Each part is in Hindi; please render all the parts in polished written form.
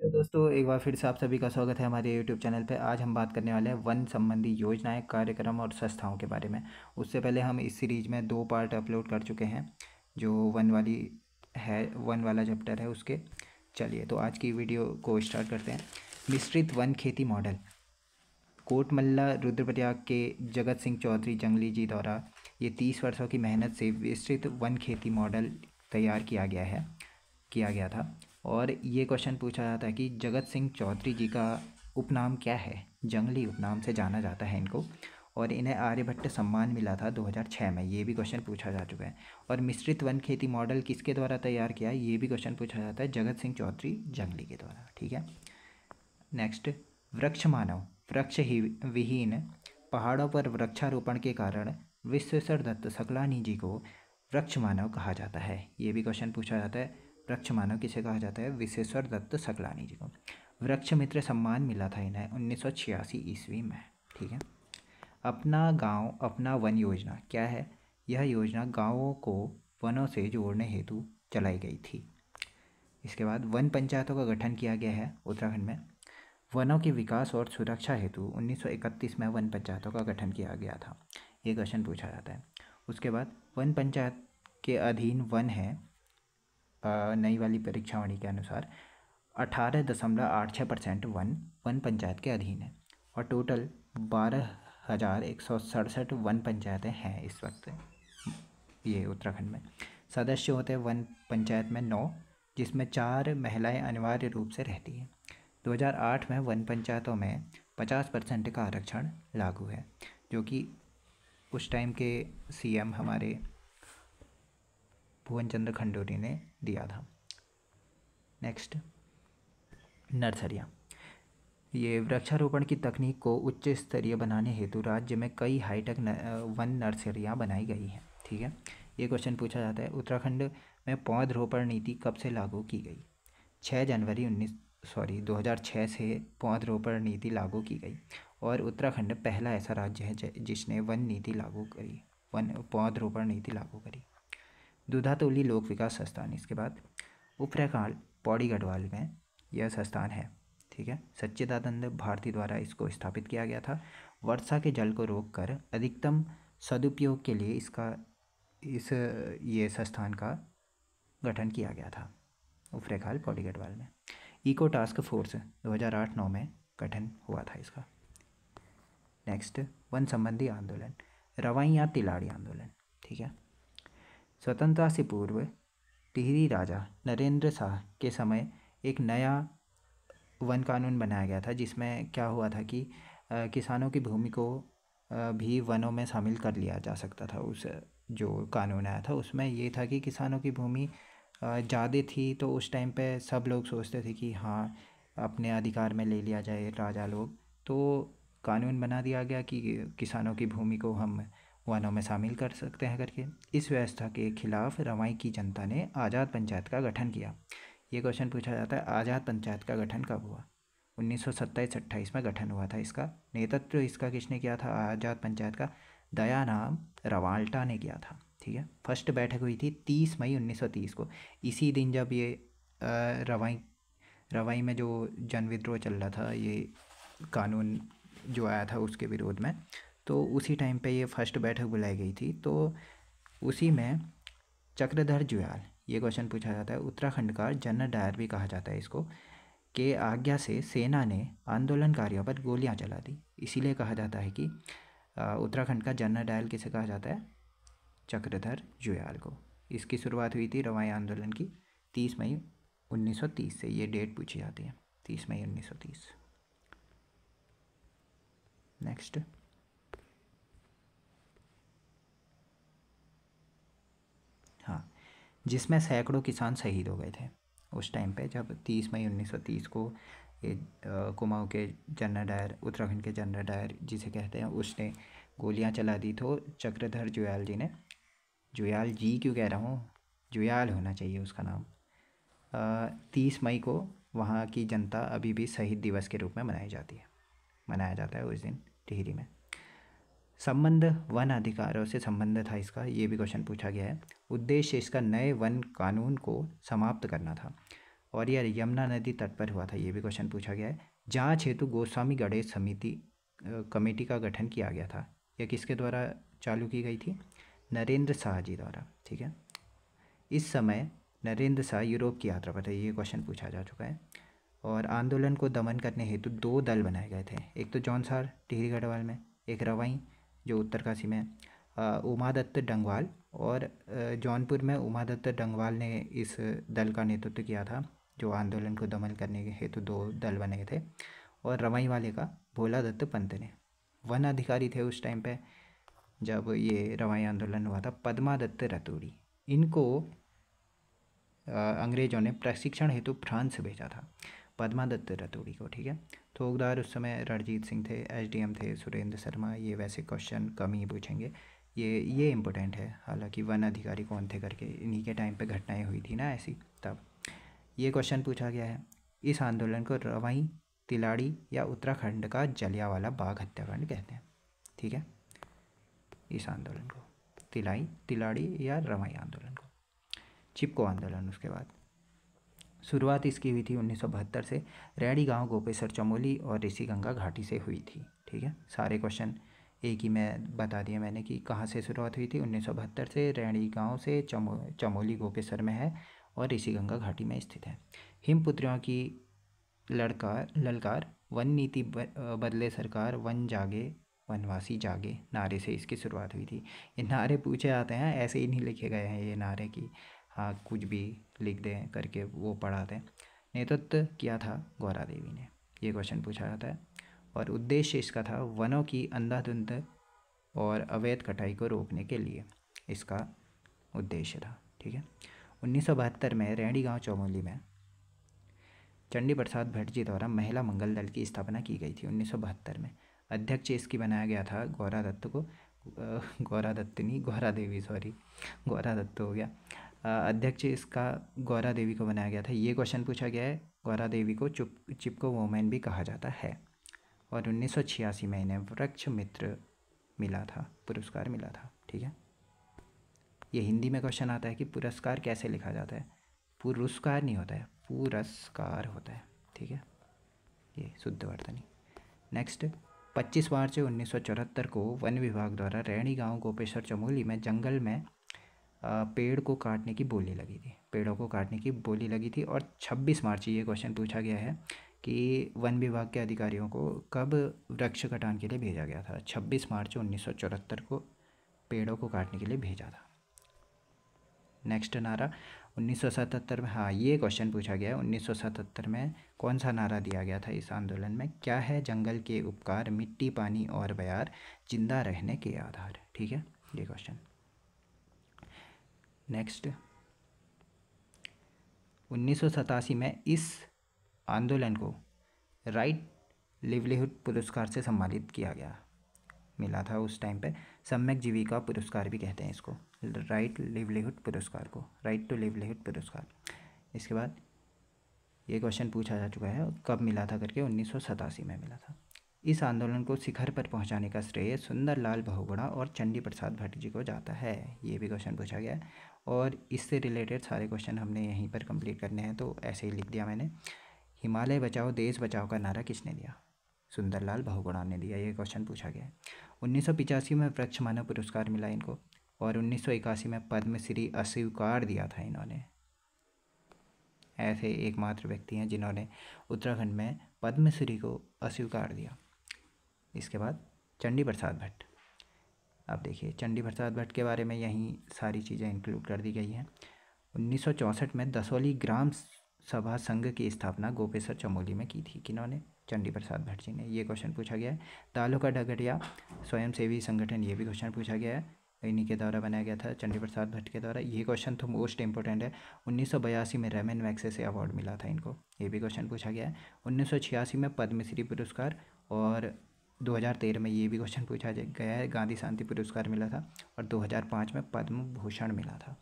तो दोस्तों एक बार फिर से आप सभी का स्वागत है हमारे YouTube चैनल पे। आज हम बात करने वाले हैं वन संबंधी योजनाएं, कार्यक्रम और संस्थाओं के बारे में। उससे पहले हम इस सीरीज़ में 2 पार्ट अपलोड कर चुके हैं, जो वन वाला चैप्टर है उसके। चलिए तो आज की वीडियो को स्टार्ट करते हैं। मिश्रित वन खेती मॉडल। कोटमल्ला रुद्रप्रयाग के जगत सिंह चौधरी जंगली जी द्वारा ये 30 वर्षों की मेहनत से विस्तृत वन खेती मॉडल तैयार किया गया था। और ये क्वेश्चन पूछा जाता है कि जगत सिंह चौधरी जी का उपनाम क्या है। जंगली उपनाम से जाना जाता है इनको, और इन्हें आर्यभट्ट सम्मान मिला था 2006 में। ये भी क्वेश्चन पूछा जा चुका है। और मिश्रित वन खेती मॉडल किसके द्वारा तैयार किया है, ये भी क्वेश्चन पूछा जाता है जगत सिंह चौधरी जंगली के द्वारा। ठीक है। नेक्स्ट, वृक्ष मानव। वृक्ष ही विहीन पहाड़ों पर वृक्षारोपण के कारण विश्वेश्वर दत्त सकलानी जी को वृक्ष मानव कहा जाता है। ये भी क्वेश्चन पूछा जाता है, वृक्ष मानव किसे कहा जाता है, विश्वेश्वर दत्त सकलानी जी को। वृक्ष मित्र सम्मान मिला था इन्हें 1986 ईस्वी में। ठीक है। अपना गांव अपना वन योजना क्या है। यह योजना गांवों को वनों से जोड़ने हेतु चलाई गई थी। इसके बाद वन पंचायतों का गठन किया गया है उत्तराखंड में। वनों के विकास और सुरक्षा हेतु 1931 में वन पंचायतों का गठन किया गया था। ये क्वेश्चन पूछा जाता है। उसके बाद वन पंचायत के अधीन वन है, नई वाली परीक्षावणी के अनुसार 18.86% वन पंचायत के अधीन है। और टोटल 12,167 वन पंचायतें हैं इस वक्त ये उत्तराखंड में। सदस्य होते हैं वन पंचायत में 9, जिसमें 4 महिलाएं अनिवार्य रूप से रहती हैं। 2008 में वन पंचायतों में 50% का आरक्षण लागू है, जो कि उस टाइम के सीएम हमारे भुवन चंद्र खंडूरी ने दिया था। नेक्स्ट, नर्सरियाँ। ये वृक्षारोपण की तकनीक को उच्च स्तरीय बनाने हेतु राज्य में कई हाईटेक वन नर्सरियाँ बनाई गई हैं। ठीक है। ये क्वेश्चन पूछा जाता है, उत्तराखंड में पौधरोपण नीति कब से लागू की गई। 6 जनवरी 2006 से पौधरोपण नीति लागू की गई, और उत्तराखंड पहला ऐसा राज्य है जिसने पौधरोपण नीति लागू करी। दूधातोली लोक विकास संस्थान। इसके बाद उपरकाल पौड़ी गढ़वाल में यह संस्थान है। ठीक है। सच्चिदानंद भारती द्वारा इसको स्थापित किया गया था। वर्षा के जल को रोककर अधिकतम सदुपयोग के लिए ये संस्थान का गठन किया गया था उपरेखाल पौड़ी गढ़वाल में। इको टास्क फोर्स 2008-9 में गठन हुआ था इसका। नेक्स्ट, वन संबंधी आंदोलन। रवाई या तिलाड़ी आंदोलन। ठीक है। स्वतंत्रता से पूर्व टिहरी राजा नरेंद्र शाह के समय एक नया वन कानून बनाया गया था, जिसमें क्या हुआ था कि किसानों की भूमि को भी वनों में शामिल कर लिया जा सकता था। उस जो कानून आया था उसमें ये था कि किसानों की भूमि ज़्यादा थी, तो उस टाइम पे सब लोग सोचते थे कि हाँ अपने अधिकार में ले लिया जाए राजा लोग। तो कानून बना दिया गया कि किसानों की भूमि को हम वनों में शामिल कर सकते हैं करके। इस व्यवस्था के खिलाफ रवाई की जनता ने आज़ाद पंचायत का गठन किया। ये क्वेश्चन पूछा जाता है, आज़ाद पंचायत का गठन कब हुआ। 1927-28 में गठन हुआ था इसका। नेतृत्व इसका किसने किया था, आज़ाद पंचायत का दयाराम रवाल्टा ने किया था। ठीक है। फर्स्ट बैठक हुई थी 30 मई 1930 को। इसी दिन जब ये रवाई में जो जन विद्रोह चल रहा था, ये कानून जो आया था उसके विरोध में, तो उसी टाइम पे ये फर्स्ट बैठक बुलाई गई थी। तो उसी में चक्रधर जुयाल, ये क्वेश्चन पूछा जाता है, उत्तराखंड का जनरल डायर भी कहा जाता है इसको, के आज्ञा से सेना ने आंदोलनकारियों पर गोलियां चला दी। इसीलिए कहा जाता है कि उत्तराखंड का जनरल डायर किसे कहा जाता है, चक्रधर जुयाल को। इसकी शुरुआत हुई थी रवाई आंदोलन की 30 मई 1930 से। ये डेट पूछी जाती है, 30 मई 1930। नेक्स्ट, हाँ, जिसमें सैकड़ों किसान शहीद हो गए थे उस टाइम पे, जब 30 मई 1930 को ये कुमाऊँ के जनरल डायर, उत्तराखंड के जनरल डायर जिसे कहते हैं, उसने गोलियां चला दी। तो चक्रधर जुयाल जी ने, जुयाल जी क्यों कह रहा हूँ, जुयाल होना चाहिए उसका नाम, 30 मई को वहाँ की जनता अभी भी शहीद दिवस के रूप में मनाया जाता है उस दिन टिहरी में। संबंध वन अधिकारों से संबंध था इसका, ये भी क्वेश्चन पूछा गया है। उद्देश्य इसका नए वन कानून को समाप्त करना था, और यह यमुना नदी तट पर हुआ था, ये भी क्वेश्चन पूछा गया है। जांच हेतु गोस्वामी गणेश समिति कमेटी का गठन किया गया था, यह किसके द्वारा चालू की गई थी? नरेंद्र शाह जी द्वारा, ठीक है। इस समय नरेंद्र शाह यूरोप की यात्रा पर थे, ये क्वेश्चन पूछा जा चुका है। और आंदोलन को दमन करने हेतु 2 दल बनाए गए थे, एक तो जौनसार टिहरी गढ़वाल में, एक रवाई जो उत्तरकाशी में उमादत्त डंगवाल, और जौनपुर में उमादत्त डंगवाल ने इस दल का नेतृत्व किया था, जो आंदोलन को दमन करने के हेतु 2 दल बने थे। और रवाई वाले का भोला दत्त पंत ने। वन अधिकारी थे उस टाइम पे जब ये रवाई आंदोलन हुआ था, पद्मा दत्त रतूड़ी। इनको अंग्रेज़ों ने प्रशिक्षण हेतु फ्रांस भेजा था, पद्मा दत्त रतूड़ी को, ठीक है। थोकदार उस समय रणजीत सिंह थे, एसडीएम थे सुरेंद्र शर्मा। ये वैसे क्वेश्चन कम ही पूछेंगे, ये इम्पोर्टेंट है। हालांकि वन अधिकारी कौन थे करके, इन्हीं के टाइम पे घटनाएं हुई थी ना ऐसी, तब ये क्वेश्चन पूछा गया है। इस आंदोलन को रवाई, तिलाड़ी या उत्तराखंड का जलियांवाला बाग हत्याकांड कहते हैं, ठीक है। इस आंदोलन को तिलाड़ी या रवाई आंदोलन को। चिपको आंदोलन उसके बाद शुरुआत इसकी हुई थी 1972 से, रैणी गांव, गोपेसर, चमोली और ऋषिगंगा घाटी से हुई थी, ठीक है। सारे क्वेश्चन एक ही में बता दिए मैंने कि कहाँ से शुरुआत हुई थी। 1972 से, रैणी गांव से, चमोली गोपेसर में है और ऋषिगंगा घाटी में स्थित है। हिमपुत्रियों की ललकार, वन नीति बदले सरकार, वन जागे वनवासी जागे नारे से इसकी शुरुआत हुई थी। ये नारे पूछे जाते हैं, ऐसे ही नहीं लिखे गए हैं ये नारे की, हाँ कुछ भी लिख दें करके वो पढ़ाते हैं। नेतृत्व किया था गौरा देवी ने, ये क्वेश्चन पूछा जाता है। और उद्देश्य इसका था वनों की अंधाधुंध और अवैध कटाई को रोकने के लिए इसका उद्देश्य था, ठीक है। 1972 में रैणी गांव चमोली में चंडी प्रसाद भट्ट जी द्वारा महिला मंगल दल की स्थापना की गई थी 1972 में। अध्यक्ष इसकी बनाया गया था गौरा दत्त को, गौरा दत्त नहीं, गौरा देवी, सॉरी, गौरा दत्त हो गया। अध्यक्ष इसका गौरा देवी को बनाया गया था, ये क्वेश्चन पूछा गया है। गौरा देवी को चिपको वुमेन भी कहा जाता है। और 1986 में इन्हें वृक्ष मित्र मिला था, पुरस्कार मिला था, ठीक है। ये हिंदी में क्वेश्चन आता है कि पुरस्कार कैसे लिखा जाता है, पुरस्कार नहीं होता है, पुरस्कार होता है, ठीक है, ये शुद्ध वर्तनी। नेक्स्ट, 25 मार्च 1974 को वन विभाग द्वारा रैणी गांव, गोपेश्वर, चमोली में जंगल में पेड़ को काटने की बोली लगी थी, पेड़ों को काटने की बोली लगी थी। और 26 मार्च, ये क्वेश्चन पूछा गया है कि वन विभाग के अधिकारियों को कब वृक्ष कटान के लिए भेजा गया था? 26 मार्च 1974 को पेड़ों को काटने के लिए भेजा था। नेक्स्ट नारा 1977 में, हाँ ये क्वेश्चन पूछा गया है, 1977 में कौन सा नारा दिया गया था इस आंदोलन में? क्या है जंगल के उपकार, मिट्टी, पानी और बयार, जिंदा रहने के आधार, ठीक है, ये क्वेश्चन। नेक्स्ट, 1987 में इस आंदोलन को राइट लिवलीहुड पुरस्कार से सम्मानित किया गया, मिला था उस टाइम पे। सम्यक जीविका पुरस्कार भी कहते हैं इसको, राइट लिवलीहुड पुरस्कार को, राइट टू लिवलीहुड पुरस्कार। इसके बाद ये क्वेश्चन पूछा जा चुका है कब मिला था करके, 1987 में मिला था। इस आंदोलन को शिखर पर पहुंचाने का श्रेय सुंदरलाल बहुगुणा और चंडी प्रसाद भट्ट जी को जाता है, ये भी क्वेश्चन पूछा गया है। और इससे रिलेटेड सारे क्वेश्चन हमने यहीं पर कंप्लीट करने हैं, तो ऐसे ही लिख दिया मैंने। हिमालय बचाओ देश बचाओ का नारा किसने दिया? सुंदरलाल बहुगुणा ने दिया, ये क्वेश्चन पूछा गया है। 1985 में वृक्ष मानव पुरस्कार मिला इनको, और 1981 में पद्मश्री अस्वीकार दिया था इन्होंने। ऐसे एकमात्र व्यक्ति हैं जिन्होंने उत्तराखंड में पद्मश्री को अस्वीकार दिया। इसके बाद चंडी प्रसाद भट्ट, अब देखिए चंडी प्रसाद भट्ट के बारे में यहीं सारी चीज़ें इंक्लूड कर दी गई हैं। 1964 में दसौली ग्राम सभा संघ की स्थापना गोपेश्वर चमोली में की थी, किन्होंने? चंडी प्रसाद भट्ट जी ने, ये क्वेश्चन पूछा गया है। दालों का डगरिया स्वयंसेवी संगठन, ये भी क्वेश्चन पूछा गया है, इन्हीं के द्वारा बनाया गया था, चंडी प्रसाद भट्ट के द्वारा। ये क्वेश्चन तो मोस्ट इंपॉर्टेंट है। 1982 में रेमन मैग्सेसे अवार्ड मिला था इनको, ये भी क्वेश्चन पूछा गया है। 1986 में पद्मश्री पुरस्कार, और 2013 में ये भी क्वेश्चन पूछा गया है, गांधी शांति पुरस्कार मिला था। और 2005 में पद्म भूषण मिला था।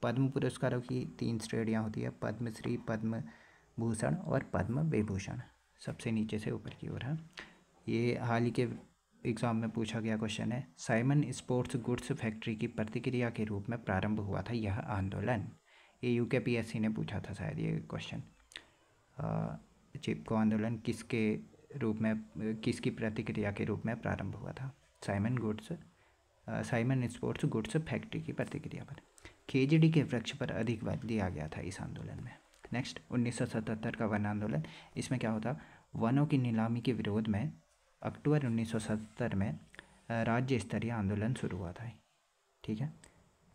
पद्म पुरस्कारों की 3 श्रेणियाँ होती है, पद्मश्री, पद्म भूषण और पद्म विभूषण, सबसे नीचे से ऊपर की ओर है। ये हाल ही के एग्ज़ाम में पूछा गया क्वेश्चन है। साइमन स्पोर्ट्स गुड्स फैक्ट्री की प्रतिक्रिया के रूप में प्रारंभ हुआ था यह आंदोलन, ये यूके पीएससी ने पूछा था शायद ये क्वेश्चन। चिपको आंदोलन किसके रूप में, किसकी प्रतिक्रिया के रूप में प्रारंभ हुआ था? साइमन स्पोर्ट्स गुड्स फैक्ट्री की प्रतिक्रिया पर। खेजड़ी के वृक्ष पर अधिक बल दिया गया था इस आंदोलन में। नेक्स्ट 1977 का वन आंदोलन। इसमें क्या होता? वनों की नीलामी के विरोध में अक्टूबर 1977 में राज्य स्तरीय आंदोलन शुरू हुआ था। ठीक है,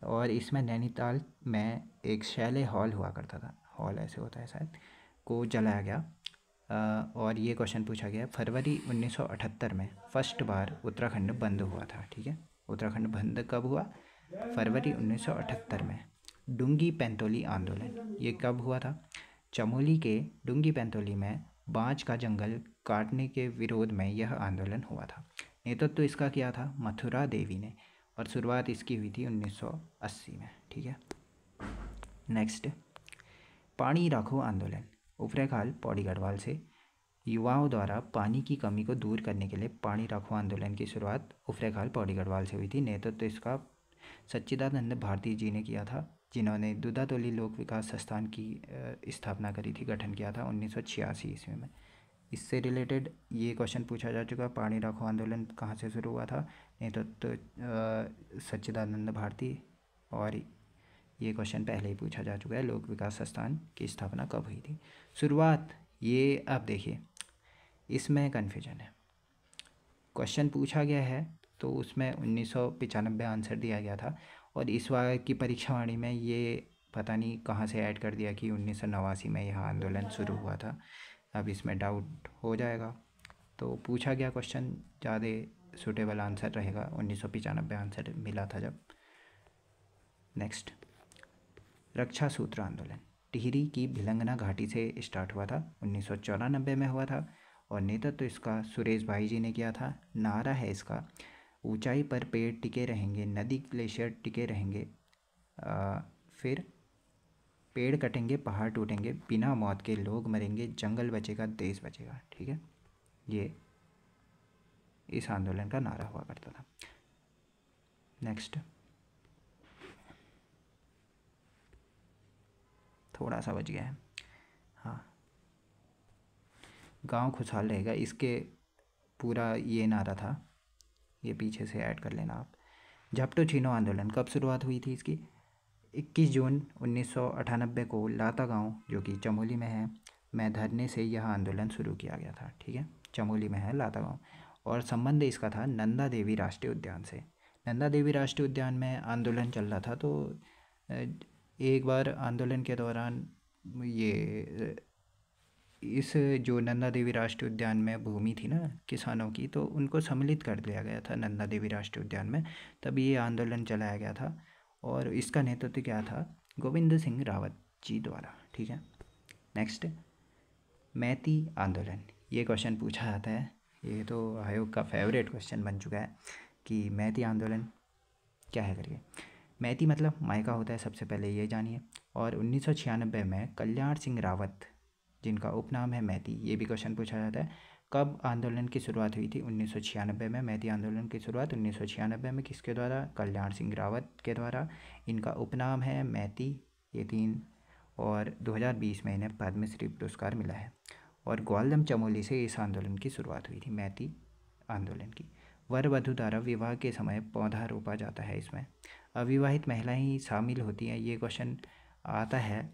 और इसमें नैनीताल में एक शैले हॉल हुआ करता था, हॉल ऐसे होता है शायद, को जलाया गया। और ये क्वेश्चन पूछा गया फरवरी 1978 में फर्स्ट बार उत्तराखंड बंद हुआ था। ठीक है, उत्तराखंड बंद कब हुआ? फरवरी 1978 में। डुंगी पैंतोली आंदोलन ये कब हुआ था? चमोली के डुंगी पैंतोली में बांज का जंगल काटने के विरोध में यह आंदोलन हुआ था। नेतृत्व तो इसका किया था मथुरा देवी ने, और शुरुआत इसकी हुई थी 1980 में। ठीक है, नेक्स्ट पानी राखो आंदोलन। उपरेखाल पौड़ी गढ़वाल से युवाओं द्वारा पानी की कमी को दूर करने के लिए पानी राखो आंदोलन की शुरुआत उपरेखाल पौड़ी गढ़वाल से हुई थी। नेतृत्व तो इसका सच्चिदानंद भारती जी ने किया था, जिन्होंने दुधातोली लोक विकास संस्थान की स्थापना करी थी, गठन किया था 1986 ईस्वी में। इससे रिलेटेड ये क्वेश्चन पूछा जा चुका है, पानी राखो आंदोलन कहाँ से शुरू हुआ था? नेतृत्व सच्चिदानंद भारती। और ये क्वेश्चन पहले ही पूछा जा चुका है, लोक विकास संस्थान की स्थापना कब हुई थी? शुरुआत ये आप देखिए, इसमें कन्फ्यूजन है। क्वेश्चन पूछा गया है तो उसमें 1995 आंसर दिया गया था, और इस बार की परीक्षावाणी में ये पता नहीं कहाँ से ऐड कर दिया कि 1989 में यह आंदोलन शुरू हुआ था। अब इसमें डाउट हो जाएगा, तो पूछा गया क्वेश्चन ज़्यादा सूटेबल आंसर रहेगा, 1995 आंसर मिला था जब। नेक्स्ट रक्षा सूत्र आंदोलन टिहरी की भिलंगना घाटी से स्टार्ट हुआ था, 1994 में हुआ था, और नेतृत्व तो इसका सुरेश भाई जी ने किया था। नारा है इसका ऊंचाई पर पेड़ टिके रहेंगे, नदी ग्लेशियर टिके रहेंगे, फिर पेड़ कटेंगे पहाड़ टूटेंगे, बिना मौत के लोग मरेंगे, जंगल बचेगा देश बचेगा। ठीक है, ये इस आंदोलन का नारा हुआ करता था। नेक्स्ट थोड़ा सा बच गया है, हाँ, गांव खुशहाल रहेगा, इसके पूरा ये नारा था, ये पीछे से ऐड कर लेना आप। झपटो छीनो आंदोलन कब शुरुआत हुई थी इसकी? 21 जून 1998 को लाता गांव, जो कि चमोली में है, में धरने से यह आंदोलन शुरू किया गया था। ठीक है, चमोली में है लाता गांव, और संबंध इसका था नंदा देवी राष्ट्रीय उद्यान से। नंदा देवी राष्ट्रीय उद्यान में आंदोलन चल रहा था, तो एक बार आंदोलन के दौरान ये इस जो नंदा देवी राष्ट्रीय उद्यान में भूमि थी ना किसानों की, तो उनको सम्मिलित कर दिया गया था नंदा देवी राष्ट्रीय उद्यान में, तभी ये आंदोलन चलाया गया था, और इसका नेतृत्व क्या था? गोविंद सिंह रावत जी द्वारा। ठीक है, नेक्स्ट मैती आंदोलन, ये क्वेश्चन पूछा जाता है, ये तो आयोग का फेवरेट क्वेश्चन बन चुका है कि मैती आंदोलन क्या है करके। मैती मतलब मायका होता है, सबसे पहले ये जानिए। और 1996 में कल्याण सिंह रावत, जिनका उपनाम है मैती, ये भी क्वेश्चन पूछा जाता है। कब आंदोलन की शुरुआत हुई थी? 1996 में। मैती आंदोलन की शुरुआत 1996 में किसके द्वारा? कल्याण सिंह रावत के द्वारा। इनका उपनाम है मैती, ये तीन, और 2020 में इन्हें पद्मश्री पुरस्कार मिला है। और ग्वालदम चमोली से इस आंदोलन की शुरुआत हुई थी, मैती आंदोलन की। वर वधू द्वारा विवाह के समय पौधा रोपा जाता है इसमें। अविवाहित महिलाएं ही शामिल होती हैं, ये क्वेश्चन आता है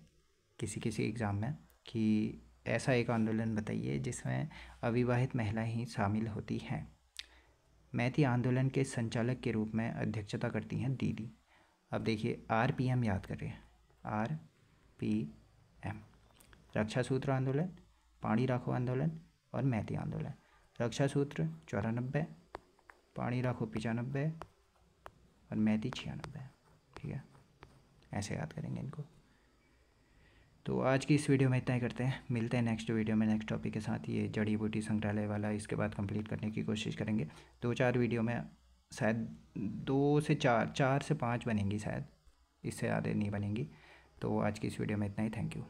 किसी किसी एग्ज़ाम में कि ऐसा एक आंदोलन बताइए जिसमें अविवाहित महिलाएं ही शामिल होती हैं। मैती आंदोलन के संचालक के रूप में अध्यक्षता करती हैं दीदी। अब देखिए RPM याद करें, RPM, रक्षा सूत्र आंदोलन, पानी राखो आंदोलन और मैती आंदोलन। रक्षा सूत्र 94, पानी राखो 95 और मैती 96। ठीक है, ऐसे याद करेंगे इनको। तो आज की इस वीडियो में इतना ही करते हैं, मिलते हैं नेक्स्ट वीडियो में नेक्स्ट टॉपिक के साथ। ये जड़ी बूटी संग्रहालय वाला इसके बाद कंप्लीट करने की कोशिश करेंगे। 2-4 वीडियो में शायद 2 से 4 से 5 बनेंगी, शायद इससे ज़्यादा नहीं बनेंगी। तो आज की इस वीडियो में इतना ही, थैंक यू।